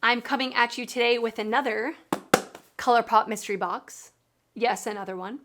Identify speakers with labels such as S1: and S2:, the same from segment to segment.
S1: I'm coming at you today with another ColourPop mystery box. Yes, another one.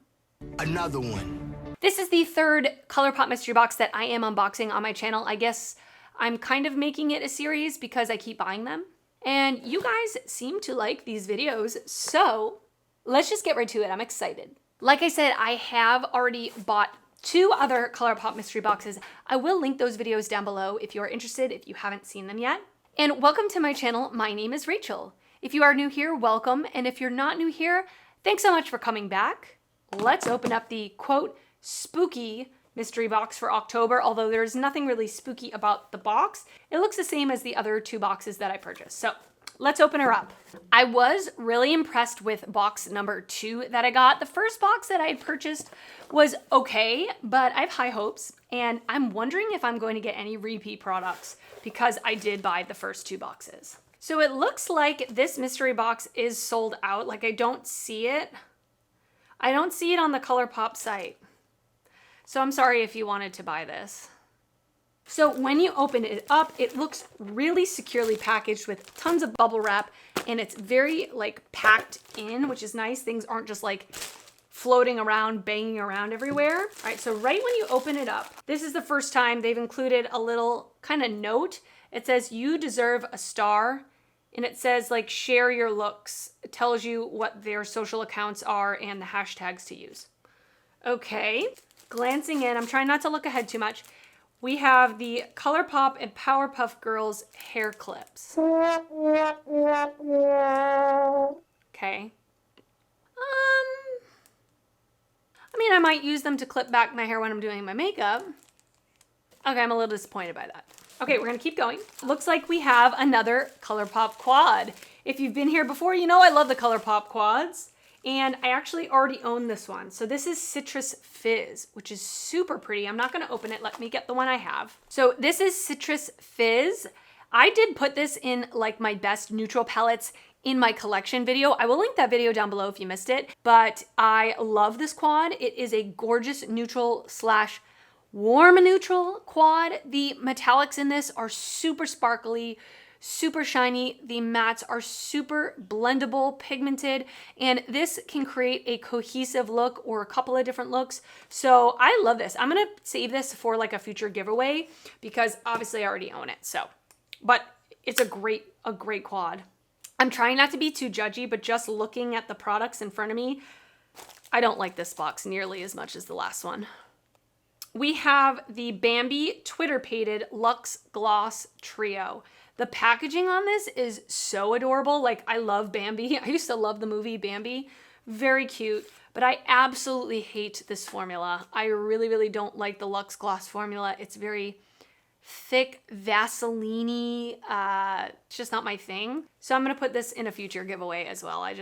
S2: Another one.
S1: This is the third ColourPop mystery box that I am unboxing on my channel. I guess I'm kind of making it a series because I keep buying them. And you guys seem to like these videos, so let's just get right to it. I'm excited. Like I said, I have already bought 2 other ColourPop mystery boxes. I will link those videos down below if you're interested, if you haven't seen them yet. And welcome to my channel. My name is Rachel. If you are new here, welcome. And if you're not new here, thanks so much for coming back. Let's open up the quote, spooky mystery box for October, although there's nothing really spooky about the box. It looks the same as the other 2 boxes that I purchased. So let's open her up. I was really impressed with box number 2 that I got. The first box that I had purchased was okay, but I have high hopes, and I'm wondering if I'm going to get any repeat products because I did buy the first 2 boxes. So it looks like this mystery box is sold out. Like, I don't see it. I don't see it on the ColourPop site. So I'm sorry if you wanted to buy this. So when you open it up, it looks really securely packaged with tons of bubble wrap, and it's very like packed in, which is nice. Things aren't just like floating around, banging around everywhere. All right, so right when you open it up, this is the first time they've included a little kind of note. It says, "You deserve a star." And it says like, share your looks. It tells you what their social accounts are and the hashtags to use. Okay, glancing in, I'm trying not to look ahead too much. We have the ColourPop and Powerpuff Girls hair clips. Okay. I mean, I might use them to clip back my hair when I'm doing my makeup. Okay, I'm a little disappointed by that. Okay, we're gonna keep going. Looks like we have another ColourPop quad. If you've been here before, you know I love the ColourPop quads. And I actually already own this one. So this is Citrus Fizz, which is super pretty. I'm not gonna open it. Let me get the one I have. So this is Citrus Fizz. I did put this in like my best neutral palettes in my collection video. I will link that video down below if you missed it, but I love this quad. It is a gorgeous neutral slash warm neutral quad. The metallics in this are super sparkly, super shiny. The mattes are super blendable, pigmented, and this can create a cohesive look or a couple of different looks. So I love this. I'm gonna save this for like a future giveaway because obviously I already own it. So, but it's a great quad. I'm trying not to be too judgy, but just looking at the products in front of me, I don't like this box nearly as much as the last one. We have the Bambi Twitter Pated Luxe Gloss Trio. The packaging on this is so adorable. Like, I love Bambi. I used to love the movie Bambi. Very cute, but I absolutely hate this formula. I really, really don't like the Luxe Gloss formula. It's very thick, Vaseline-y. It's just not my thing. So I'm gonna put this in a future giveaway as well. I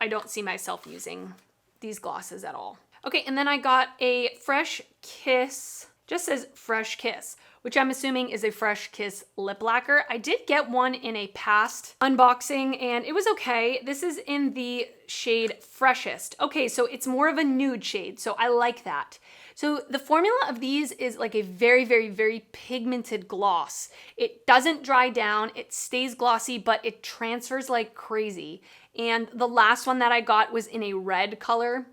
S1: don't see myself using these glosses at all. Okay, and then I got a Fresh Kiss, just says Fresh Kiss, which I'm assuming is a Fresh Kiss lip lacquer. I did get one in a past unboxing and it was okay. This is in the shade Freshest. Okay, so it's more of a nude shade, so I like that. So the formula of these is like a very, very, very pigmented gloss. It doesn't dry down, it stays glossy, but it transfers like crazy. And the last one that I got was in a red color.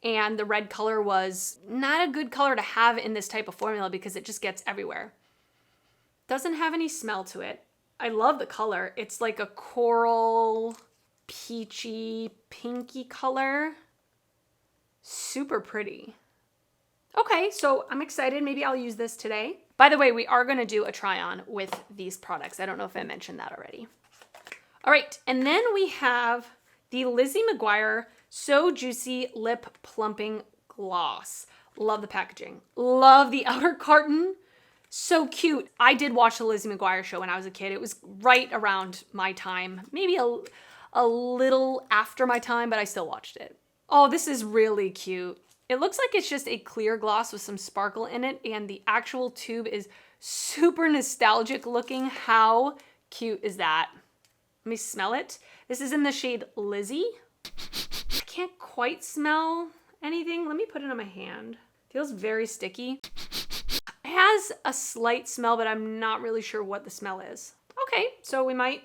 S1: And the red color was not a good color to have in this type of formula because it just gets everywhere. Doesn't have any smell to it. I love the color. It's like a coral, peachy, pinky color. Super pretty. Okay, so I'm excited. Maybe I'll use this today. By the way, we are gonna do a try on with these products. I don't know if I mentioned that already. All right, and then we have the Lizzie McGuire So Juicy Lip Plumping Gloss. Love the packaging. Love the outer carton. So cute. I did watch the Lizzie McGuire show when I was a kid. It was right around my time, maybe a little after my time, but I still watched it. Oh, this is really cute. It looks like it's just a clear gloss with some sparkle in it, and the actual tube is super nostalgic looking. How cute is that? Let me smell it. This is in the shade Lizzie. I can't quite smell anything. Let me put it on my hand. Feels very sticky. It has a slight smell, but I'm not really sure what the smell is. Okay, so we might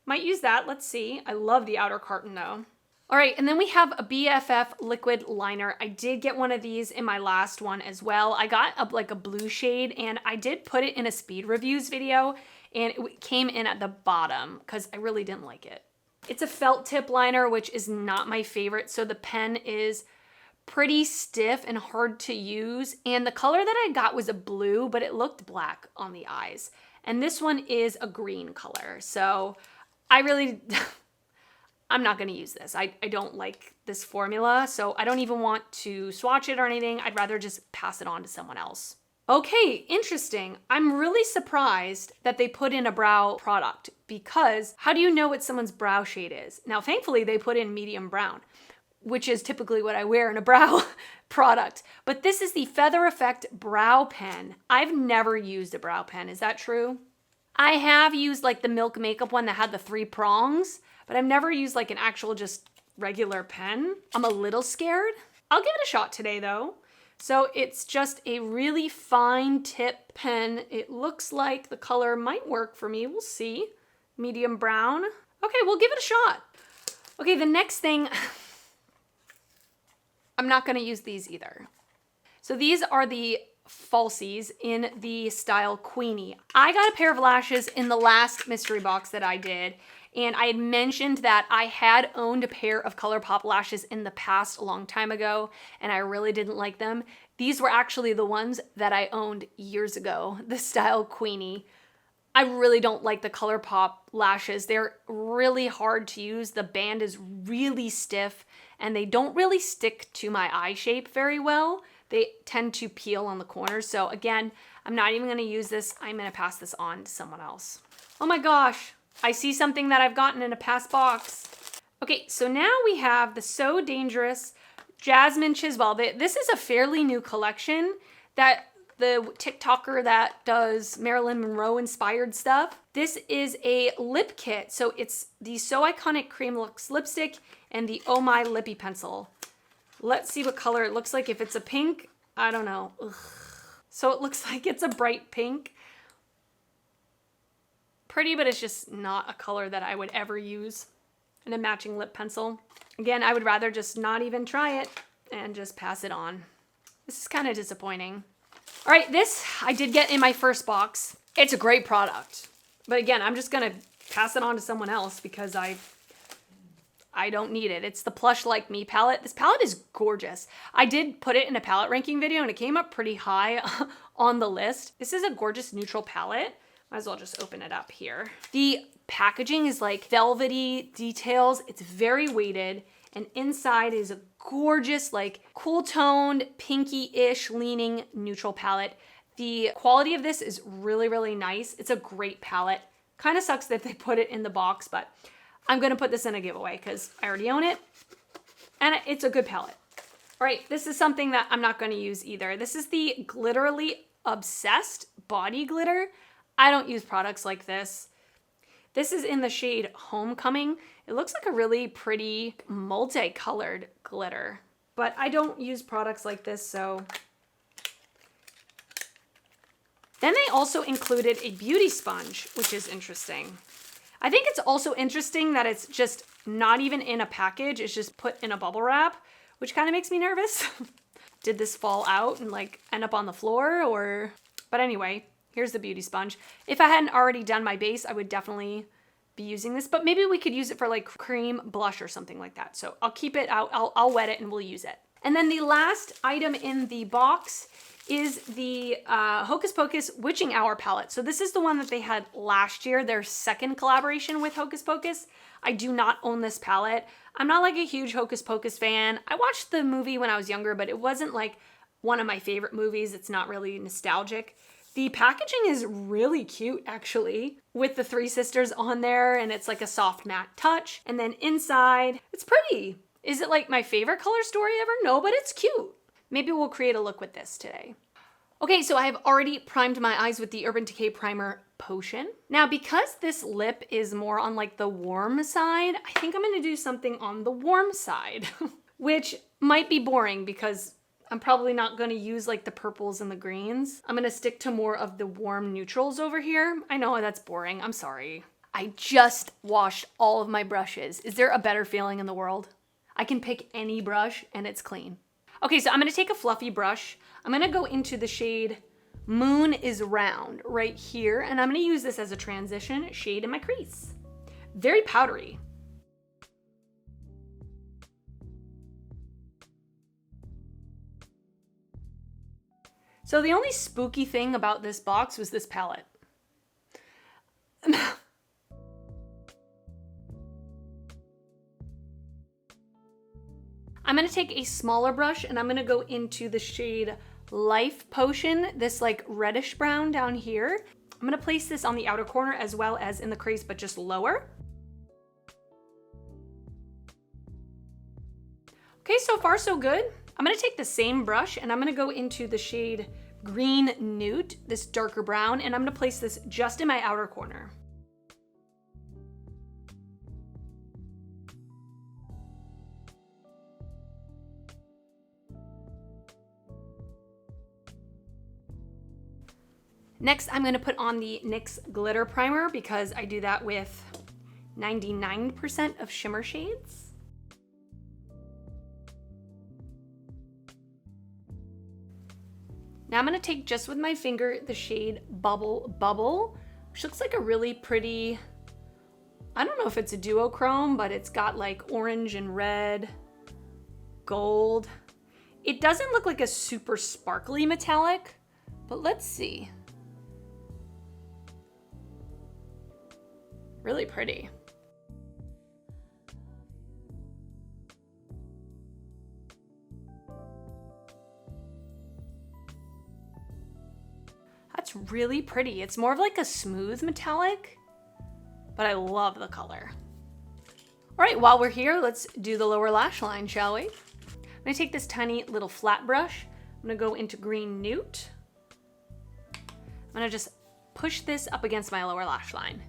S1: Might use that, let's see. I love the outer carton though. All right, and then we have a BFF liquid liner. I did get one of these in my last one as well. I got like a blue shade, and I did put it in a speed reviews video, and it came in at the bottom because I really didn't like it. It's a felt tip liner, which is not my favorite, so the pen is pretty stiff and hard to use, and the color that I got was a blue, but it looked black on the eyes. And this one is a green color, so I really... I'm not going to use this. I don't like this formula, so I don't even want to swatch it or anything. I'd rather just pass it on to someone else. Okay, interesting. I'm really surprised that they put in a brow product, because how do you know what someone's brow shade is? Now, thankfully, they put in medium brown, which is typically what I wear in a brow product. But this is the Feather Effect Brow Pen. I've never used a brow pen. Is that true? I have used like the Milk Makeup one that had the 3 prongs, but I've never used like an actual just regular pen. I'm a little scared. I'll give it a shot today though. So it's just a really fine tip pen. It looks like the color might work for me. We'll see. Medium brown. Okay, we'll give it a shot. Okay, the next thing, I'm not gonna use these either. So these are the falsies in the style Queenie. I got a pair of lashes in the last mystery box that I did, and I had mentioned that I had owned a pair of ColourPop lashes in the past a long time ago, and I really didn't like them. These were actually the ones that I owned years ago, the style Queenie. I really don't like the ColourPop lashes. They're really hard to use. The band is really stiff, and they don't really stick to my eye shape very well. They tend to peel on the corners. So again, I'm not even gonna use this. I'm gonna pass this on to someone else. Oh my gosh, I see something that I've gotten in a past box. Okay, so now we have the So Dangerous Jasmine Chiswell. This is a fairly new collection that the TikToker that does Marilyn Monroe inspired stuff. This is a lip kit. So it's the So Iconic Cream Lux lipstick and the Oh My Lippy pencil. Let's see what color it looks like. If it's a pink, I don't know. Ugh. So it looks like it's a bright pink. Pretty, but it's just not a color that I would ever use in a matching lip pencil. Again, I would rather just not even try it and just pass it on. This is kind of disappointing. All right, this I did get in my first box. It's a great product. But again, I'm just gonna pass it on to someone else because I don't need it. It's the Plush Like Me palette. This palette is gorgeous. I did put it in a palette ranking video and it came up pretty high on the list. This is a gorgeous neutral palette. Might as well just open it up here. The packaging is like velvety details. It's very weighted, and inside is a gorgeous, like cool toned, pinky-ish leaning neutral palette. The quality of this is really, really nice. It's a great palette. Kind of sucks that they put it in the box, but I'm gonna put this in a giveaway because I already own it, and it's a good palette. All right, this is something that I'm not gonna use either. This is the Glitterally Obsessed Body Glitter. I don't use products like this. This is in the shade Homecoming. It looks like a really pretty multicolored glitter, but I don't use products like this, so. Then they also included a beauty sponge, which is interesting. I think it's also interesting that it's just not even in a package. It's just put in a bubble wrap, which kind of makes me nervous. Did this fall out and like end up on the floor or, but anyway. Here's the beauty sponge. If I hadn't already done my base, I would definitely be using this, but maybe we could use it for like cream blush or something like that. So I'll keep it out, I'll wet it and we'll use it. And then the last item in the box is the Hocus Pocus Witching Hour palette. So this is the one that they had last year, their second collaboration with Hocus Pocus. I do not own this palette. I'm not like a huge Hocus Pocus fan. I watched the movie when I was younger, but it wasn't like one of my favorite movies. It's not really nostalgic. The packaging is really cute, actually, with the 3 sisters on there, and it's like a soft matte touch. And then inside, it's pretty. Is it like my favorite color story ever? No, but it's cute. Maybe we'll create a look with this today. Okay, so I have already primed my eyes with the Urban Decay Primer Potion. Now, because this lip is more on like the warm side, I think I'm gonna do something on the warm side, which might be boring because I'm probably not going to use like the purples and the greens. I'm going to stick to more of the warm neutrals over here. I know that's boring. I'm sorry. I just washed all of my brushes. Is there a better feeling in the world? I can pick any brush and it's clean. Okay, so I'm gonna take a fluffy brush. I'm gonna go into the shade Moon is Round right here, and I'm gonna use this as a transition shade in my crease. Very powdery. So the only spooky thing about this box was this palette. I'm gonna take a smaller brush and I'm gonna go into the shade Life Potion, this like reddish brown down here. I'm gonna place this on the outer corner as well as in the crease, but just lower. Okay, so far so good. I'm gonna take the same brush and I'm gonna go into the shade Green Newt, this darker brown, and I'm gonna place this just in my outer corner. Next, I'm gonna put on the NYX Glitter Primer because I do that with 99% of shimmer shades. Now I'm gonna take just with my finger the shade Bubble Bubble, which looks like a really pretty, I don't know if it's a duochrome, but it's got like orange and red, gold. It doesn't look like a super sparkly metallic, but let's see. Really pretty. That's really pretty. It's more of like a smooth metallic, but I love the color. All right, while we're here, let's do the lower lash line, shall we? I'm gonna take this tiny little flat brush. I'm gonna go into Green Newt. I'm gonna just push this up against my lower lash line.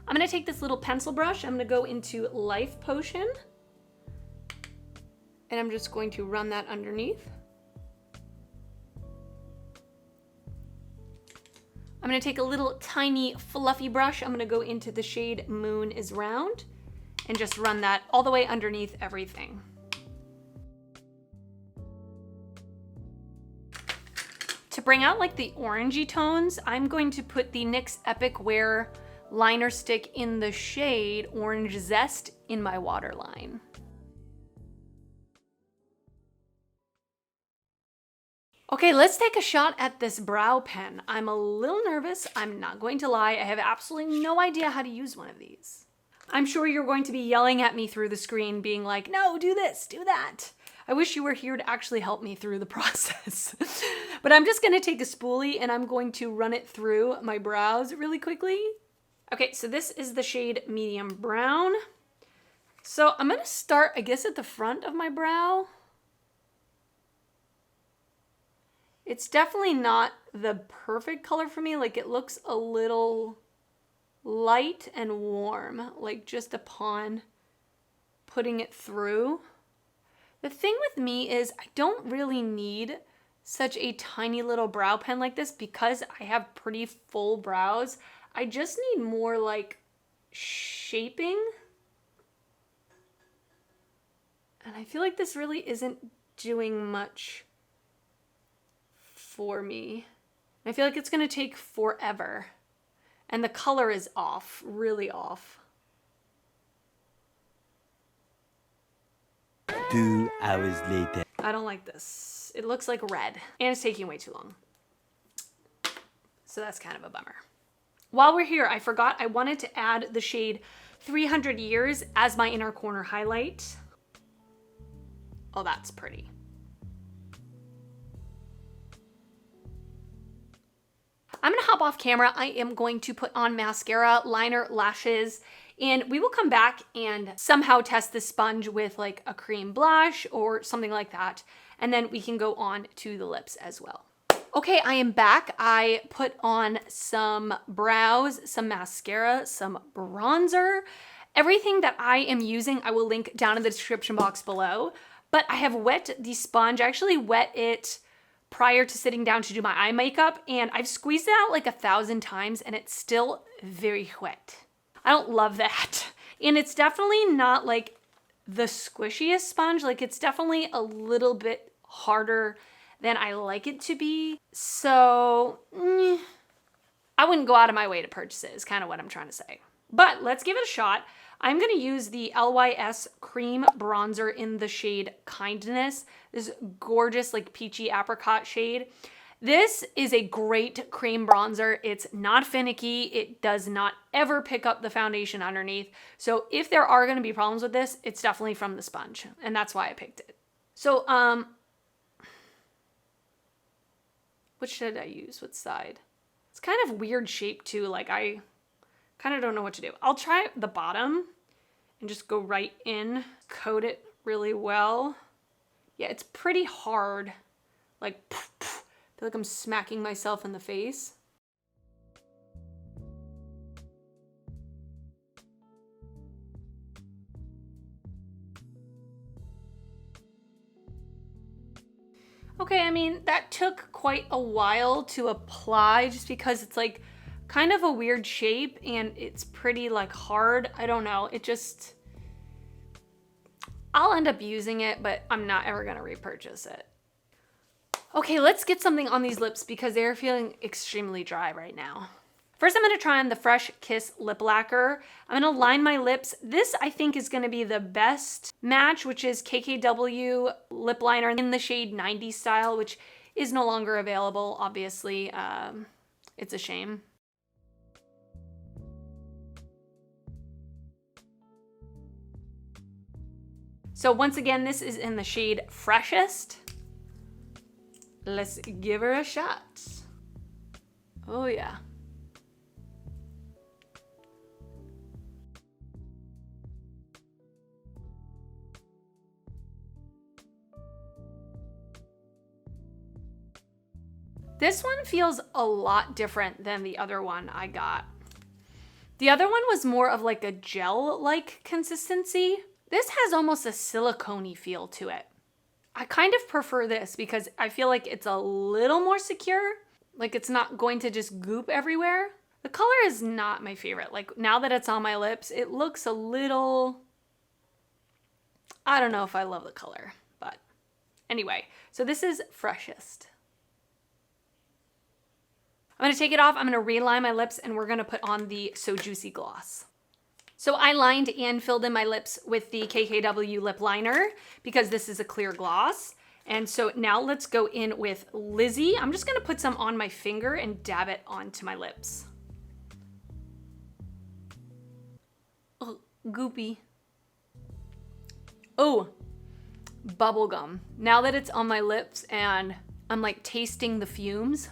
S1: I'm gonna take this little pencil brush. I'm gonna go into Life Potion. And I'm just going to run that underneath. I'm gonna take a little tiny fluffy brush. I'm gonna go into the shade Moon is Round and just run that all the way underneath everything. To bring out like the orangey tones, I'm going to put the NYX Epic Wear liner stick in the shade Orange Zest in my waterline. Okay, let's take a shot at this brow pen. I'm a little nervous, I'm not going to lie. I have absolutely no idea how to use one of these. I'm sure you're going to be yelling at me through the screen being like, no, do this, do that. I wish you were here to actually help me through the process. But I'm just gonna take a spoolie and I'm going to run it through my brows really quickly. Okay, so this is the shade Medium Brown. So I'm gonna start, I guess, at the front of my brow. It's definitely not the perfect color for me. Like, it looks a little light and warm, like just upon putting it through. The thing with me is I don't really need such a tiny little brow pen like this because I have pretty full brows. I just need more like shaping. And I feel like this really isn't doing much for me. I feel like it's gonna take forever. And the color is off, really off.
S2: 2 hours later.
S1: I don't like this. It looks like red and it's taking way too long. So that's kind of a bummer. While we're here, I forgot I wanted to add the shade 300 Years as my inner corner highlight. Oh, that's pretty. I'm gonna hop off camera. I am going to put on mascara, liner, lashes, and we will come back and somehow test this sponge with like a cream blush or something like that. And then we can go on to the lips as well. Okay, I am back. I put on some brows, some mascara, some bronzer. Everything that I am using, I will link down in the description box below. But I have wet the sponge. I actually wet it prior to sitting down to do my eye makeup, and I've squeezed it out like 1,000 times and it's still very wet. I don't love that. And it's definitely not like the squishiest sponge. Like it's definitely a little bit harder than I like it to be. So I wouldn't go out of my way to purchase it is kind of what I'm trying to say. But let's give it a shot. I'm gonna use the LYS Cream Bronzer in the shade Kindness. This gorgeous like peachy apricot shade. This is a great cream bronzer. It's not finicky. It does not ever pick up the foundation underneath. So if there are gonna be problems with this, it's definitely from the sponge. And that's why I picked it. So, which should I use? What side? It's kind of weird shape too. Like I kind of don't know what to do. I'll try the bottom and just go right in, coat it really well. Yeah, it's pretty hard. Like, I feel like I'm smacking myself in the face. Okay, I mean, that took quite a while to apply just because it's like kind of a weird shape and it's pretty like hard. I don't know. It just, I'll end up using it, but I'm not ever gonna repurchase it. Okay, let's get something on these lips because they're feeling extremely dry right now. First, I'm gonna try on the Fresh Kiss Lip Lacquer. I'm gonna line my lips. This, I think, is gonna be the best match, which is KKW Lip Liner in the shade 90s Style, which is no longer available, obviously. It's a shame. So once again, this is in the shade Freshest. Let's give her a shot. Oh yeah. This one feels a lot different than the other one I got. The other one was more of like a gel-like consistency. This has almost a silicone-y feel to it. I kind of prefer this because I feel like it's a little more secure. Like it's not going to just goop everywhere. The color is not my favorite. Like now that it's on my lips, it looks a little, I don't know if I love the color, but anyway. So this is Freshest. I'm gonna take it off, I'm gonna reline my lips, and we're gonna put on the So Juicy gloss. So I lined and filled in my lips with the KKW lip liner because this is a clear gloss. And so now let's go in with Lizzie. I'm just gonna put some on my finger and dab it onto my lips. Oh, goopy. Oh, bubblegum. Now that it's on my lips and I'm like tasting the fumes,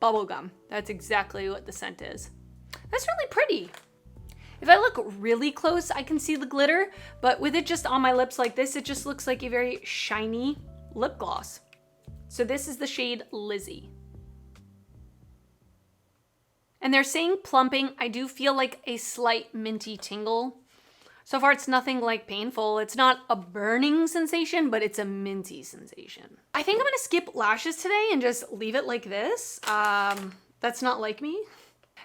S1: bubblegum. That's exactly what the scent is. That's really pretty. If I look really close, I can see the glitter, but with it just on my lips like this, it just looks like a very shiny lip gloss. So this is the shade Lizzie. And they're saying plumping. I do feel like a slight minty tingle. So far, it's nothing like painful. It's not a burning sensation, but it's a minty sensation. I think I'm gonna skip lashes today and just leave it like this. That's not like me.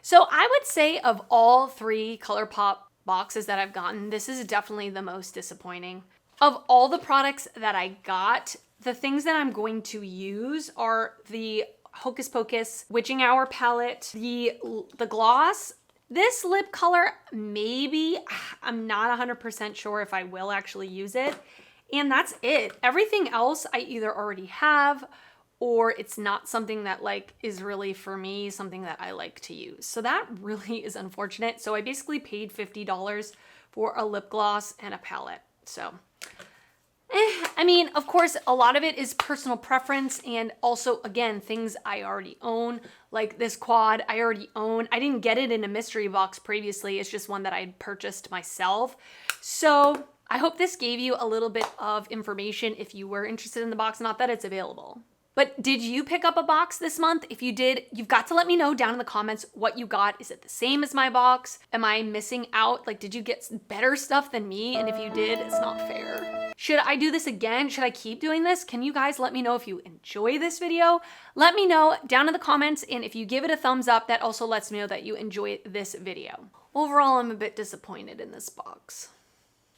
S1: So I would say of all 3 ColourPop boxes that I've gotten, this is definitely the most disappointing. Of all the products that I got, the things that I'm going to use are the Hocus Pocus Witching Hour palette, the gloss. This lip color, maybe, I'm not 100% sure if I will actually use it. And that's it. Everything else I either already have or it's not something that like is really for me, something that I like to use. So that really is unfortunate. So I basically paid $50 for a lip gloss and a palette. So, I mean, of course, a lot of it is personal preference and also, again, things I already own. Like this quad, I already own. I didn't get it in a mystery box previously. It's just one that I purchased myself. So I hope this gave you a little bit of information if you were interested in the box, not that it's available. But did you pick up a box this month? If you did, you've got to let me know down in the comments what you got. Is it the same as my box? Am I missing out? Like, did you get better stuff than me? And if you did, it's not fair. Should I do this again? Should I keep doing this? Can you guys let me know if you enjoy this video? Let me know down in the comments, and if you give it a thumbs up, that also lets me know that you enjoy this video. Overall, I'm a bit disappointed in this box.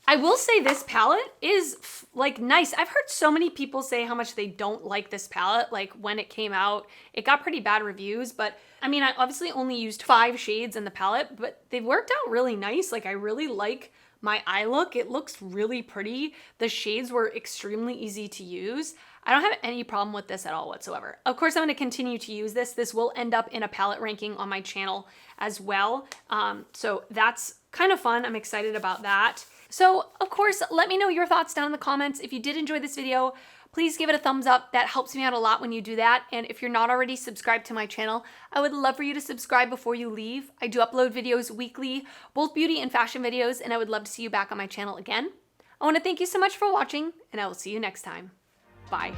S1: I will say this palette is like nice. I've heard so many people say how much they don't like this palette. Like when it came out, it got pretty bad reviews, but I mean, I obviously only used 5 shades in the palette, but they've worked out really nice. Like I really like my eye look. It looks really pretty. The shades were extremely easy to use. I don't have any problem with this at all whatsoever. Of course, I'm going to continue to use this. This will end up in a palette ranking on my channel as well. So that's kind of fun. I'm excited about that. So of course, let me know your thoughts down in the comments. If you did enjoy this video, please give it a thumbs up. That helps me out a lot when you do that. And if you're not already subscribed to my channel, I would love for you to subscribe before you leave. I do upload videos weekly, both beauty and fashion videos, and I would love to see you back on my channel again. I want to thank you so much for watching, and I will see you next time. Bye.